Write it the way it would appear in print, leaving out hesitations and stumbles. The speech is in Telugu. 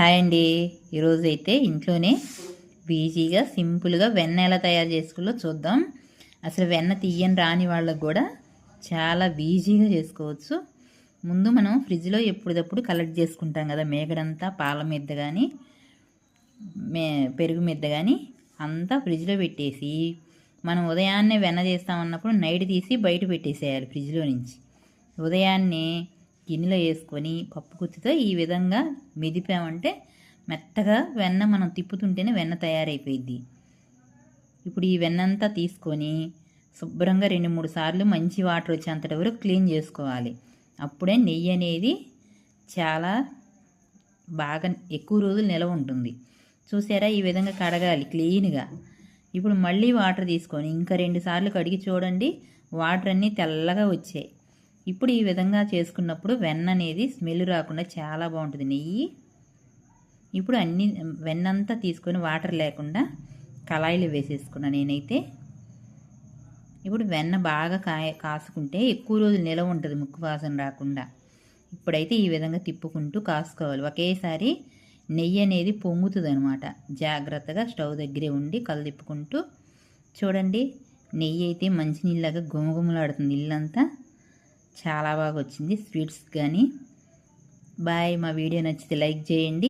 హాయ్ అండి. ఈరోజు అయితే ఇంట్లోనే ఈజీగా సింపుల్గా వెన్న ఎలా తయారు చేసుకోవాలో చూద్దాం. అసలు వెన్న తీయని రాని వాళ్ళకు కూడా చాలా ఈజీగా చేసుకోవచ్చు. ముందు మనం ఫ్రిడ్జ్లో ఎప్పటికప్పుడు కలెక్ట్ చేసుకుంటాం కదా, మేగడంతా పాల మీద కానీ పెరుగు మీద కానీ అంతా ఫ్రిడ్జ్లో పెట్టేసి మనం ఉదయాన్నే వెన్న చేస్తామన్నప్పుడు నైట్ తీసి బయట పెట్టేసేయాలి ఫ్రిడ్జ్లో నుంచి. ఉదయాన్నే గిన్నెలో వేసుకొని పప్పు గుత్తితో ఈ విధంగా మెదిపామంటే మెత్తగా వెన్న మనం తిప్పుతుంటేనే వెన్న తయారైపోయిద్ది. ఇప్పుడు ఈ వెన్నంతా తీసుకొని శుభ్రంగా 2-3 సార్లు మంచి వాటర్ వచ్చేంతటి వరకు క్లీన్ చేసుకోవాలి. అప్పుడే నెయ్యి అనేది చాలా బాగా ఎక్కువ రోజులు నిలవ ఉంటుంది. చూసారా, ఈ విధంగా కడగాలి క్లీన్గా. ఇప్పుడు మళ్ళీ వాటర్ తీసుకొని ఇంకా 2 సార్లు కడిగి చూడండి, వాటర్ అన్నీ తెల్లగా వచ్చాయి. ఇప్పుడు ఈ విధంగా చేసుకున్నప్పుడు వెన్న అనేది స్మెల్ రాకుండా చాలా బాగుంటుంది నెయ్యి. ఇప్పుడు అన్ని వెన్నంతా తీసుకొని వాటర్ లేకుండా కళాయిలు వేసేసుకున్నా నేనైతే. ఇప్పుడు వెన్న బాగా కాసుకుంటే ఎక్కువ రోజులు నిలవ ఉంటుంది, ముక్కు వాసన రాకుండా. ఇప్పుడైతే ఈ విధంగా తిప్పుకుంటూ కాసుకోవాలి. ఒకేసారి నెయ్యి అనేది పొంగుతుంది అనమాట. జాగ్రత్తగా స్టవ్ దగ్గరే ఉండి తిప్పుకుంటూ చూడండి. నెయ్యి అయితే మంచినీళ్ళగా గుమగుమలాడుతుంది ఇల్లంతా. చాలా బాగా వచ్చింది స్వీట్స్ కానీ. బాయ్. మా వీడియో నచ్చితే లైక్ చేయండి.